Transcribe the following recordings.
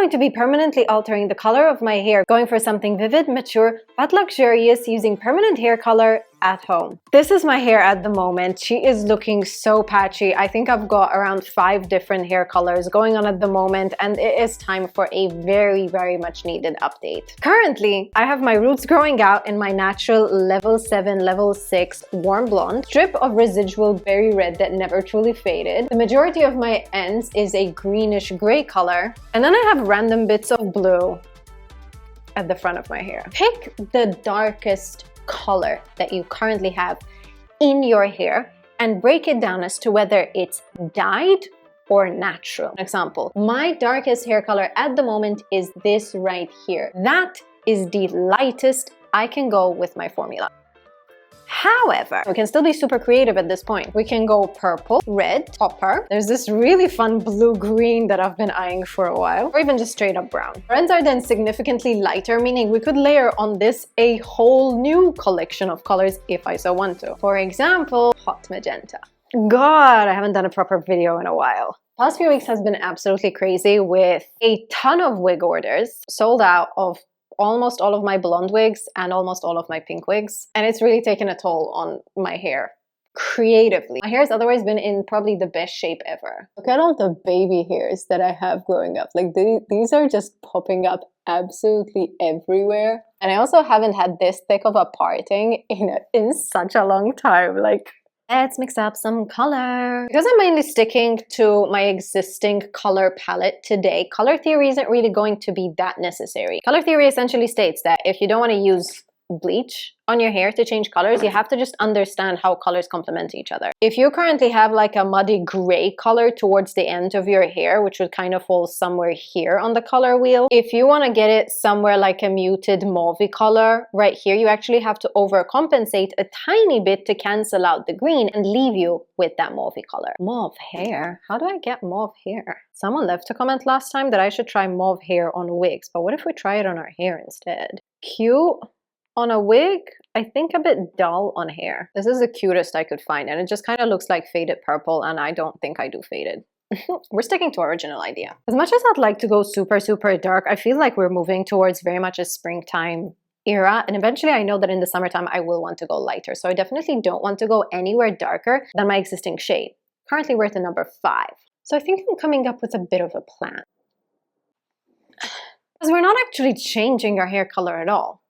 going to be permanently altering the color of my hair, going for something vivid, mature, but luxurious using permanent hair color at home. This is my hair at the moment. She is looking so patchy. I think I've got around 5 different hair colors going on at the moment, and it is time for a very, very much needed update. Currently, I have my roots growing out in my natural level 7, level 6 warm blonde, strip of residual berry red that never truly faded. The majority of my ends is a greenish gray color, and then I have random bits of blue at the front of my hair. Pick the darkest color that you currently have in your hair and break it down as to whether it's dyed or natural. Example, my darkest hair color at the moment is this right here. That is the lightest I can go with my formula. However, we can still be super creative at this point. We can go purple, red, copper. There's this really fun blue-green that I've been eyeing for a while, or even just straight up brown. Our ends are then significantly lighter, meaning we could layer on this a whole new collection of colors if I so want to. For example, hot magenta. God, I haven't done a proper video in a while. Past few weeks has been absolutely crazy with a ton of wig orders, sold out of almost all of my blonde wigs and almost all of my pink wigs, and it's really taken a toll on my hair creatively. My hair has otherwise been in probably the best shape ever. Look at all the baby hairs that I have growing up. Like these are just popping up absolutely everywhere, and I also haven't had this thick of a parting in such a long time. Like, let's mix up some color. Because I'm mainly sticking to my existing color palette today, color theory isn't really going to be that necessary. Color theory essentially states that if you don't want to use bleach on your hair to change colors, you have to just understand how colors complement each other. If you currently have like a muddy gray color towards the end of your hair, which would kind of fall somewhere here on the color wheel, if you want to get it somewhere like a muted mauve color right here, you actually have to overcompensate a tiny bit to cancel out the green and leave you with that mauve color. Mauve hair? How do I get mauve hair? Someone left a comment last time that I should try mauve hair on wigs, but what if we try it on our hair instead? Cute on a wig, I think a bit dull on hair. This is the cutest I could find, and it just kind of looks like faded purple, and I don't think I do faded. We're sticking to our original idea. As much as I'd like to go super, super dark, I feel like we're moving towards very much a springtime era, and eventually I know that in the summertime I will want to go lighter, so I definitely don't want to go anywhere darker than my existing shade. Currently we're at the number 5. So I think I'm coming up with a bit of a plan. Because we're not actually changing our hair color at all.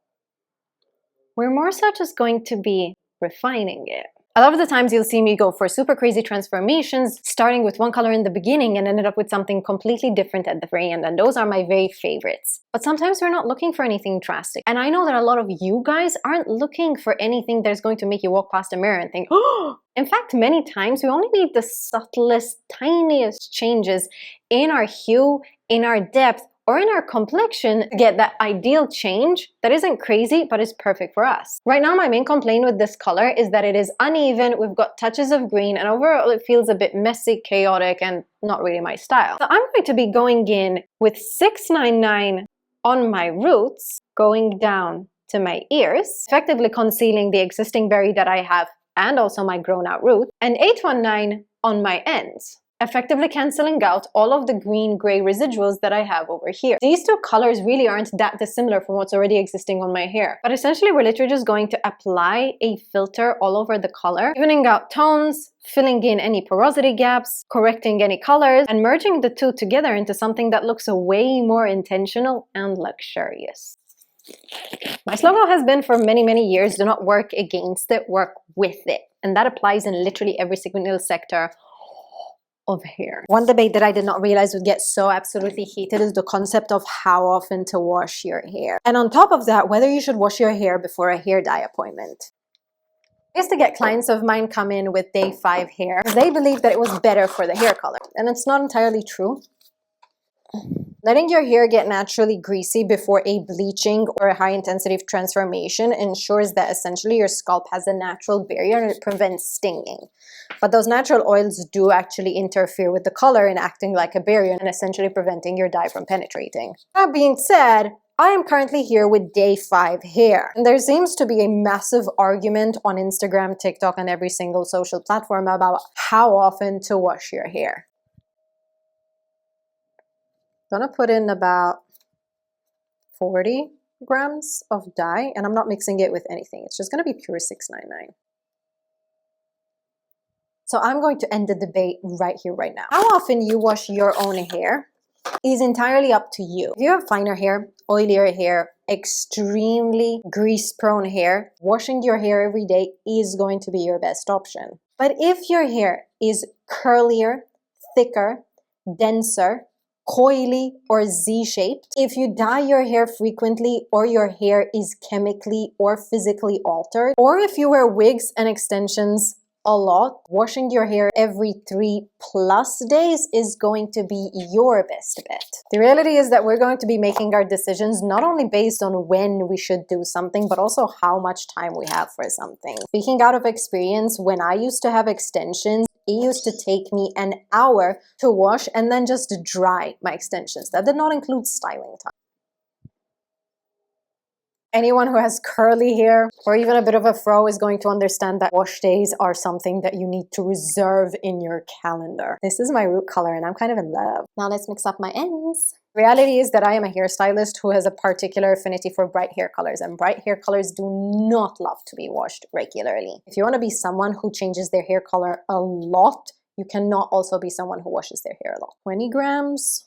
We're more so just going to be refining it. A lot of the times you'll see me go for super crazy transformations, starting with one color in the beginning and ended up with something completely different at the very end, and those are my very favorites. But sometimes we're not looking for anything drastic. And I know that a lot of you guys aren't looking for anything that's going to make you walk past a mirror and think, oh! In fact, many times we only need the subtlest, tiniest changes in our hue, in our depth, or in our complexion to get that ideal change that isn't crazy but is perfect for us. Right now my main complaint with this color is that it is uneven, we've got touches of green, and overall it feels a bit messy, chaotic, and not really my style. So I'm going to be going in with 699 on my roots, going down to my ears, effectively concealing the existing berry that I have and also my grown out root, and 819 on my ends, effectively cancelling out all of the green-gray residuals that I have over here. These two colors really aren't that dissimilar from what's already existing on my hair. But essentially, we're literally just going to apply a filter all over the color, evening out tones, filling in any porosity gaps, correcting any colors, and merging the two together into something that looks way more intentional and luxurious. My slogan has been for many, many years, do not work against it, work with it. And that applies in literally every single sector of hair. One debate that I did not realize would get so absolutely heated is the concept of how often to wash your hair. And on top of that, whether you should wash your hair before a hair dye appointment. I used to get clients of mine come in with day 5 hair. They believed that it was better for the hair color. And it's not entirely true. Letting your hair get naturally greasy before a bleaching or a high intensity transformation ensures that essentially your scalp has a natural barrier and it prevents stinging. But those natural oils do actually interfere with the color and acting like a barrier and essentially preventing your dye from penetrating. That being said, I am currently here with day 5 hair. And there seems to be a massive argument on Instagram, TikTok, and every single social platform about how often to wash your hair. Gonna put in about 40 grams of dye, and I'm not mixing it with anything. It's just gonna be pure 699. So I'm going to end the debate right here, right now. How often you wash your own hair is entirely up to you. If you have finer hair, oilier hair, extremely grease-prone hair, washing your hair every day is going to be your best option. But if your hair is curlier, thicker, denser, coily, or Z-shaped, if you dye your hair frequently, or your hair is chemically or physically altered, or if you wear wigs and extensions a lot, washing your hair every 3+ days is going to be your best bet. The reality is that we're going to be making our decisions not only based on when we should do something, but also how much time we have for something. Speaking out of experience, when I used to have extensions, it used to take me an hour to wash and then just dry my extensions. That did not include styling time. Anyone who has curly hair or even a bit of a fro is going to understand that wash days are something that you need to reserve in your calendar. This is my root color and I'm kind of in love. Now let's mix up my ends. Reality is that I am a hairstylist who has a particular affinity for bright hair colors, and bright hair colors do not love to be washed regularly. If you want to be someone who changes their hair color a lot, you cannot also be someone who washes their hair a lot. 20 grams,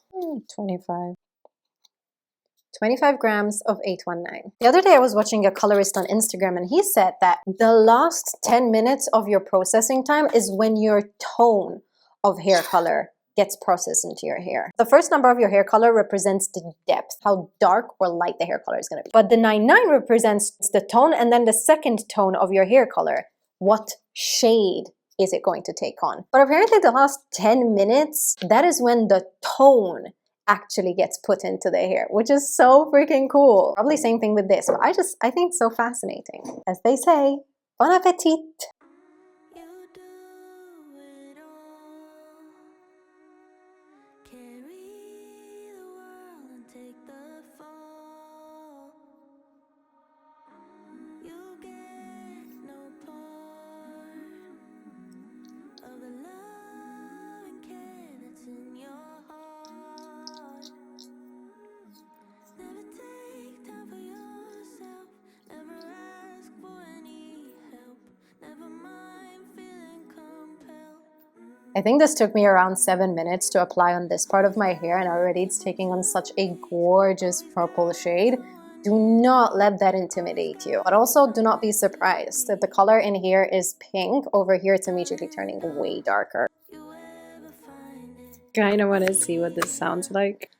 25 grams of 819. The other day I was watching a colorist on Instagram and he said that the last 10 minutes of your processing time is when your tone of hair color gets processed into your hair. The first number of your hair color represents the depth, how dark or light the hair color is going to be. But the 99 represents the tone, and then the second tone of your hair color. What shade is it going to take on? But apparently the last 10 minutes, that is when the tone actually gets put into the hair, which is so freaking cool. Probably same thing with this, but I think it's so fascinating. As they say, bon appetit. I think this took me around 7 minutes to apply on this part of my hair, and already it's taking on such a gorgeous purple shade. Do not let that intimidate you. But also do not be surprised that the color in here is pink. Over here it's immediately turning way darker. Kinda want to see what this sounds like.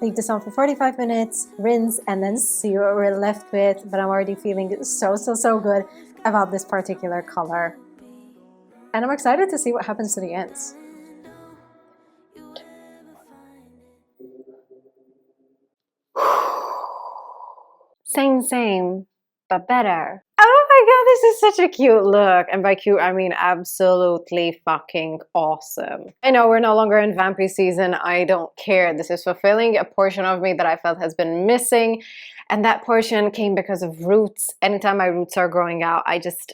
Leave this on for 45 minutes, rinse, and then see what we're left with. But I'm already feeling so good about this particular color. And I'm excited to see what happens to the ends. Same, but better. Oh my god, this is such a cute look. And by cute, I mean absolutely fucking awesome. I know we're no longer in vampy season. I don't care. This is fulfilling a portion of me that I felt has been missing. And that portion came because of roots. Anytime my roots are growing out, I just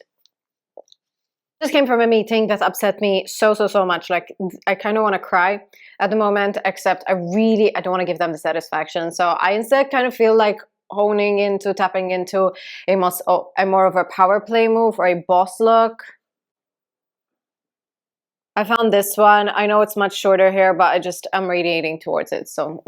came from a meeting that upset me so much. Like, I kind of want to cry at the moment, except I don't want to give them the satisfaction. So I instead kind of feel like tapping into a more of a power play move or a boss look. I found this one. I know it's much shorter hair, but I'm radiating towards it. So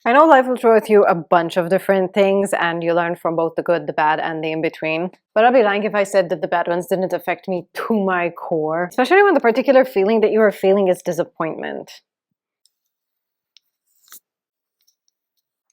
I know life will throw at you a bunch of different things and you learn from both the good, the bad, and the in-between. But I'll be lying if I said that the bad ones didn't affect me to my core. Especially when the particular feeling that you are feeling is disappointment.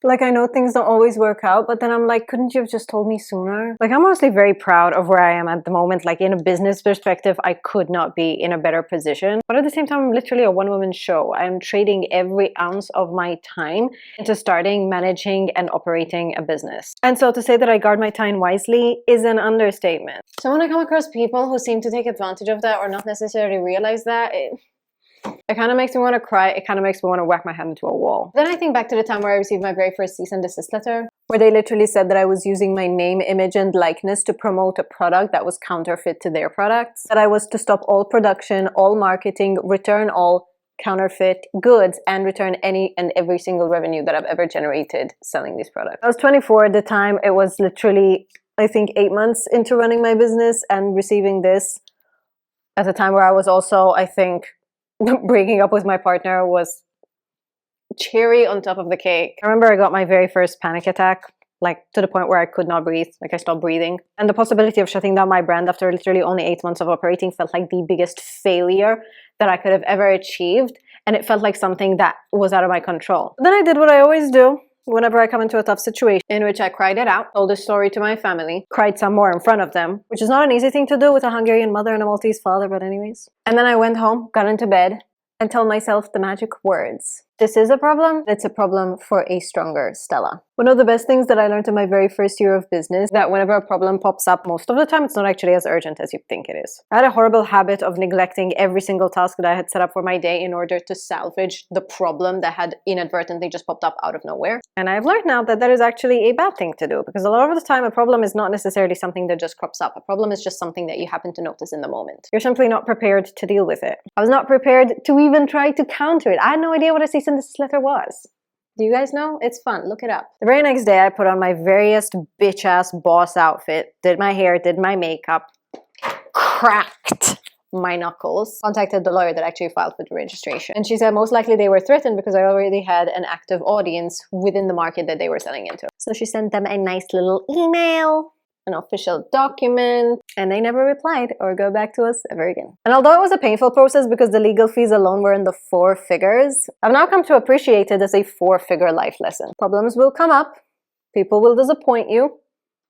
Like, I know things don't always work out, but then I'm like, couldn't you have just told me sooner? Like, I'm honestly very proud of where I am at the moment. Like, in a business perspective, I could not be in a better position. But at the same time, I'm literally a one-woman show. I'm trading every ounce of my time into starting, managing, and operating a business. And so to say that I guard my time wisely is an understatement. So when I come across people who seem to take advantage of that or not necessarily realize that, it kind of makes me want to cry. It kind of makes me want to whack my head into a wall. Then I think back to the time where I received my very first cease and desist letter, where they literally said that I was using my name, image, and likeness to promote a product that was counterfeit to their products, that I was to stop all production, all marketing, return all counterfeit goods, and return any and every single revenue that I've ever generated selling these products. I was 24 at the time. It was literally, I think, 8 months into running my business and receiving this at a time where I was also, I think, breaking up with my partner was cherry on top of the cake. I remember I got my very first panic attack, like to the point where I could not breathe, like I stopped breathing. And the possibility of shutting down my brand after literally only 8 months of operating felt like the biggest failure that I could have ever achieved. And it felt like something that was out of my control. But then I did what I always do whenever I come into a tough situation, in which I cried it out, told the story to my family, cried some more in front of them, which is not an easy thing to do with a Hungarian mother and a Maltese father, but anyways. And then I went home, got into bed, and told myself the magic words. This is a problem. It's a problem for a stronger Stella. One of the best things that I learned in my very first year of business, that whenever a problem pops up, most of the time it's not actually as urgent as you think it is. I had a horrible habit of neglecting every single task that I had set up for my day in order to salvage the problem that had inadvertently just popped up out of nowhere. And I've learned now that that is actually a bad thing to do, because a lot of the time a problem is not necessarily something that just crops up. A problem is just something that you happen to notice in the moment. You're simply not prepared to deal with it. I was not prepared to even try to counter it. I had no idea what a cease and desist letter was. Do you guys know? It's fun. Look it up. The very next day, I put on my veriest bitch-ass boss outfit, did my hair, did my makeup, cracked my knuckles, contacted the lawyer that actually filed for the registration. And she said most likely they were threatened because I already had an active audience within the market that they were selling into. So she sent them a nice little email, an official document, and they never replied or go back to us ever again. And although it was a painful process because the legal fees alone were in the 4 figures, I've now come to appreciate it as a 4-figure life lesson. Problems will come up, people will disappoint you,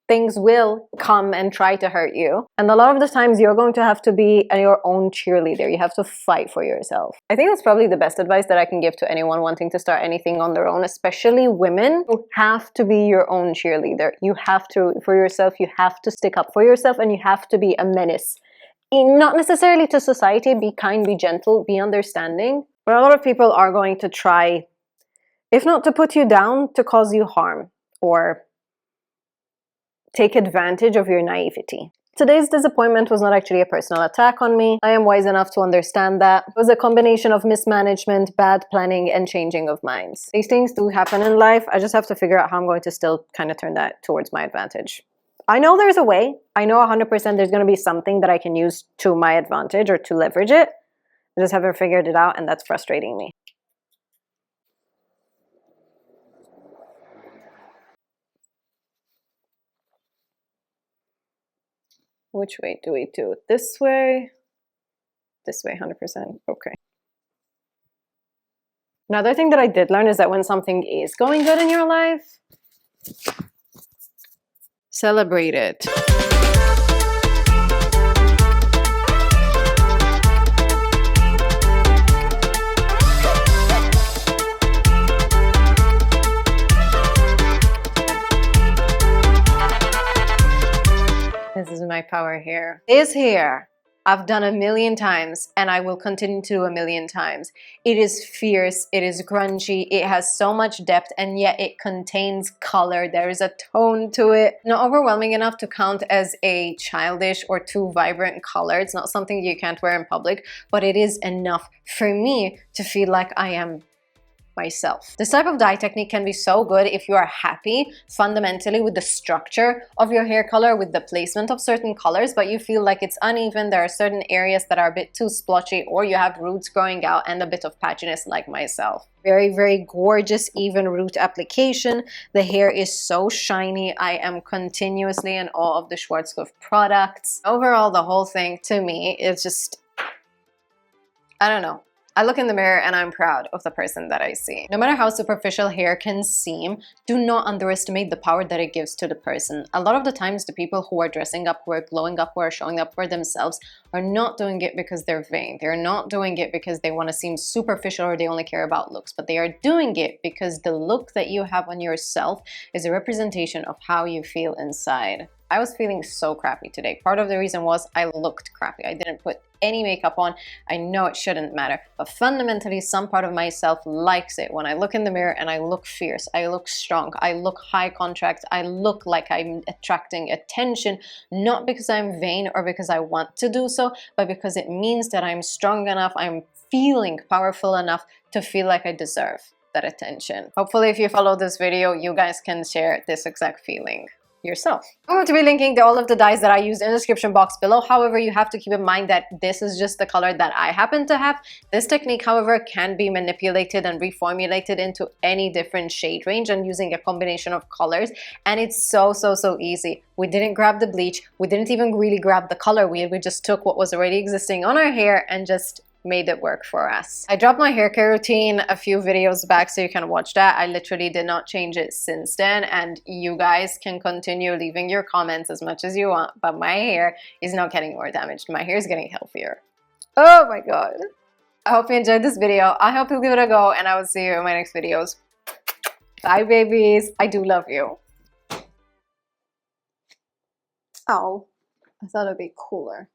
things will come and try to hurt you. And a lot of the times you're going to have to be your own cheerleader. You have to fight for yourself. I think that's probably the best advice that I can give to anyone wanting to start anything on their own, especially women. You have to be your own cheerleader. You have to, for yourself, you have to stick up for yourself, and you have to be a menace. Not necessarily to society, be kind, be gentle, be understanding. But a lot of people are going to try, if not to put you down, to cause you harm or take advantage of your naivety. Today's disappointment was not actually a personal attack on me. I am wise enough to understand that. It was a combination of mismanagement, bad planning, and changing of minds. These things do happen in life. I just have to figure out how I'm going to still kind of turn that towards my advantage. I know there's a way. I know 100% there's going to be something that I can use to my advantage or to leverage it. I just haven't figured it out, and that's frustrating me. Which way do we do it? This way? This way, 100%. Okay. Another thing that I did learn is that when something is going good in your life, celebrate it. This is my power hair. This hair, I've done 1,000,000 times, and I will continue to do 1,000,000 times. It is fierce, it is grungy, it has so much depth, and yet it contains color. There is a tone to it. Not overwhelming enough to count as a childish or too vibrant color. It's not something you can't wear in public, but it is enough for me to feel like I am myself. This type of dye technique can be so good if you are happy fundamentally with the structure of your hair color, with the placement of certain colors, but you feel like it's uneven. There are certain areas that are a bit too splotchy, or you have roots growing out and a bit of patchiness like myself. Very, very gorgeous, even root application. The hair is so shiny. I am continuously in awe of the Schwarzkopf products. Overall, the whole thing to me is just, I don't know. I look in the mirror and I'm proud of the person that I see. No matter how superficial hair can seem, do not underestimate the power that it gives to the person. A lot of the times, the people who are dressing up, who are glowing up, who are showing up for themselves are not doing it because they're vain. They're not doing it because they want to seem superficial or they only care about looks, but they are doing it because the look that you have on yourself is a representation of how you feel inside. I was feeling so crappy today. Part of the reason was I looked crappy. I didn't put any makeup on. I know it shouldn't matter, but fundamentally some part of myself likes it when I look in the mirror and I look fierce, I look strong, I look high contract, I look like I'm attracting attention, not because I'm vain or because I want to do so, but because it means that I'm strong enough, I'm feeling powerful enough to feel like I deserve that attention. Hopefully if you follow this video, you guys can share this exact feeling yourself. I'm going to be linking all of the dyes that I used in the description box below. However, you have to keep in mind that this is just the color that I happen to have. This technique, however, can be manipulated and reformulated into any different shade range and using a combination of colors. And it's so easy. We didn't grab the bleach. We didn't even really grab the color wheel. We just took what was already existing on our hair and just made it work for us. I dropped my hair care routine a few videos back, so you can watch that. I literally did not change it since then, and you guys can continue leaving your comments as much as you want, but my hair is not getting more damaged. My hair is getting healthier. Oh my god. I hope you enjoyed this video. I hope you'll give it a go, and I will see you in my next videos. Bye, babies. I do love you. Oh, I thought it'd be cooler.